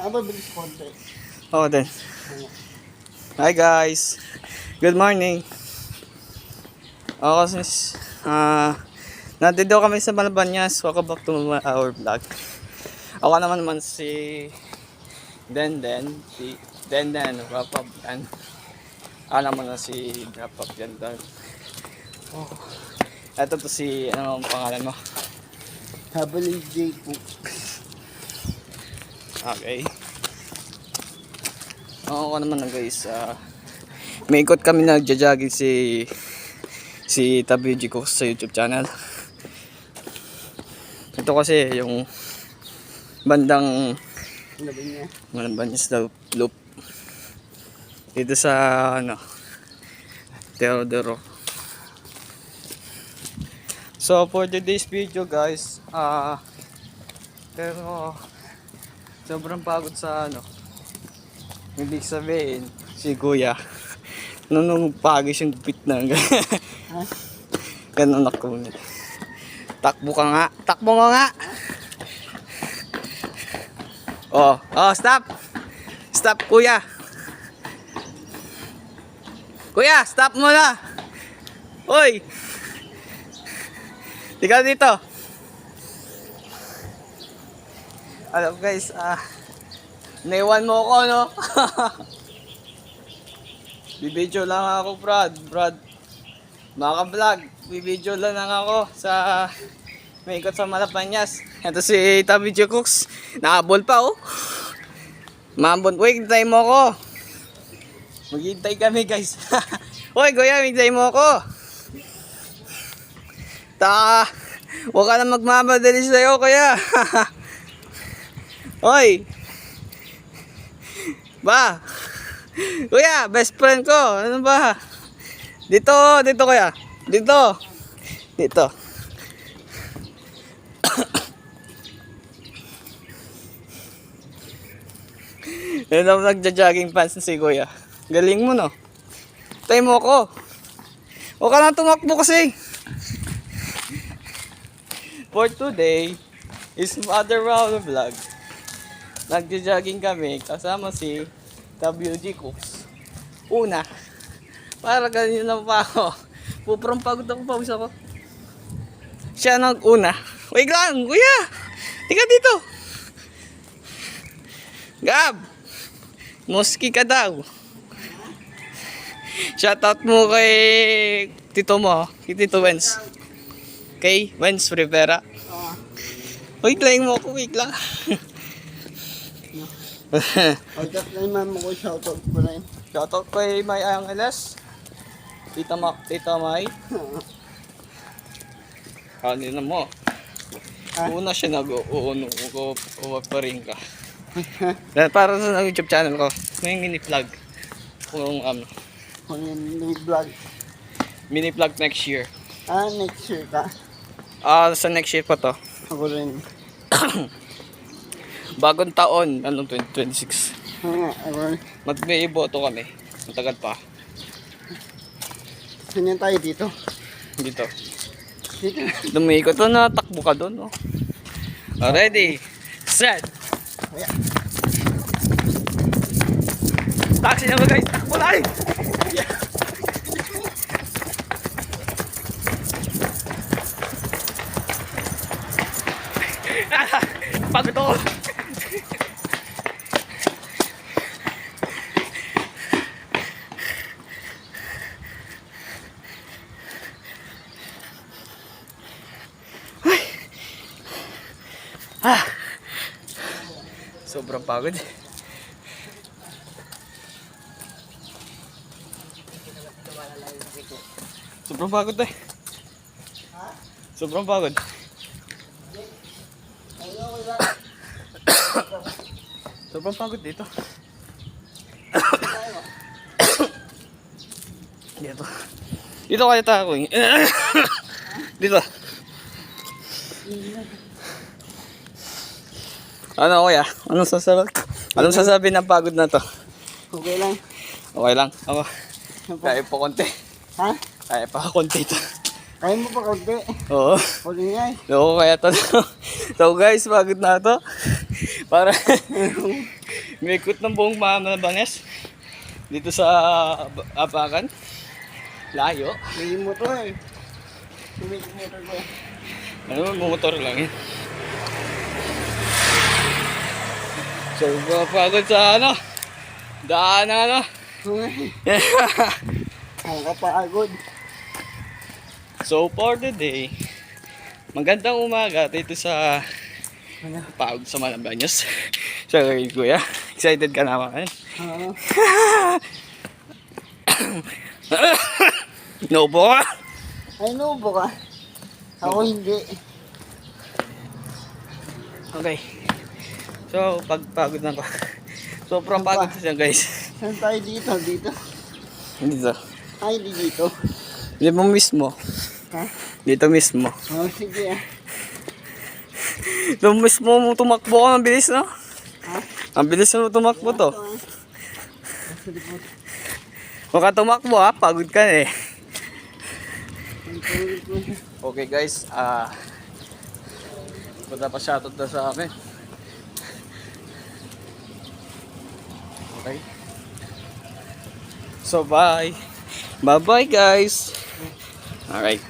Mabilis konti. Oo din. Hi guys. Good morning. Ako sis. Nandito kami sa Malabanyas. Welcome back to our vlog. Ako naman si Denden. Si Denden. Wrap-up yan. Alam mo na si wrap-up yan doon. Oh. Ito to si, ano ang pangalan mo? Habali J po. Okay. Ako naman na guys. May ikot kami nagja-jogging si WG ko sa YouTube channel. Ito kasi yung bandang Malabanyas loop. Dito sa ano Teodoro. So for today's video guys, pero sobrang pagod sa ano. Ibig sabihin si Kuya nung pagis yung gupit na ganun ako. Takbo ka nga. Takbo mo nga. Oh, stop. Stop Kuya. Kuya, stop mo na. Hoy. Tika dito. Alam guys, naiwan mo ako, no? Bibidyo lang ako, Brad. Maka-vlog. Bibidyo lang ako sa may ikot sa Malabanyas. Ito si WG Cooks. Nakabol pa, oh. Mambon. Uy, hintay mo ako. Maghintay kami, guys. Uy, Kuya, hintay mo ako. Huwag ka na magmamadali sa'yo, Kuya. Uy. Ba? Kuya, best friend ko. Ano ba? Dito Kuya. Dito. Yan ang nagja-jogging pants si Kuya. Galing mo, no? Tay mo ako. Huwag ka na tumakbo kasi. For today is another round of vlog. Nagja-jogging kami kasama si WG Cooks. Una, para ganyan lang pa ako. Puprang pagod ako, pawis ako. Siya nag-una. Wait lang, Kuya! Tika dito! Gab! Moski ka daw. Shoutout mo kay Tito mo, kay Tito Wenz. Kay Wenz Rivera. Wait lang mo ako, wait lang. Pagkat na naman mo ko shoutout ko rin. Shoutout kay May Angeles. Tita May. Kanina mo. Una siya nag-uuno ko pa rin ka. Para sa YouTube channel ko, may mini-vlog. Kung Kung yung vlog. Mini-vlog next year. Next year ka? Sa next year pa to. Ako rin. Bagong taon, 2026. Ako rin. Mag-iiboto kami. Matagal pa. Saan tayo dito? Dito. Dito. Lumiko to na, takbo ka doon. Oh. Ready, set. Ayan. Taxi na ba guys? Takbo lang! Pagod ako! Sobrang pagod. Sobrang pagod eh. Sobrang pagod. Sobrang pagod dito. Dito kaya tayo. Dito. Ano Kuya? Anong sasabi ng pagod na to? Okay lang. Okay lang. Ako. Kaya pa konti. Ha? Kaya pa konti ito. Kaya mo pa kaunti. Oo. Huli nga eh. Loko kaya to. So guys, pagod na to. Para may ikot ng buong Malabanes. Dito sa Abakan. Layo. May motor eh. May motor ko. Ano, motor lang yun. So, pagod sa ano. Daan na ano. Ang kapagod. So for today, magandang umaga dito sa pagod sa Malabanes. So kuya, excited ka na ba? Oo. Naubo ka? Ay, nubo ka. Ako hindi. Okay. So pagpagod na ko. Sobrang pagod siya guys. Saan tayo dito? Dito? Dito. Ay, di dito. Dito mismo. Ha? Dito mismo. Oh, sige ah. Dito mismo mo tumakbo ka, ang bilis no? Ha? Ang bilis mo tumakbo to. Nasa likod. Huwag ka tumakbo ha, pagod ka na eh. Ang tulog ko. Okay guys, punta pa shoutout na sa amin. Okay. So bye. Bye bye guys. Alright.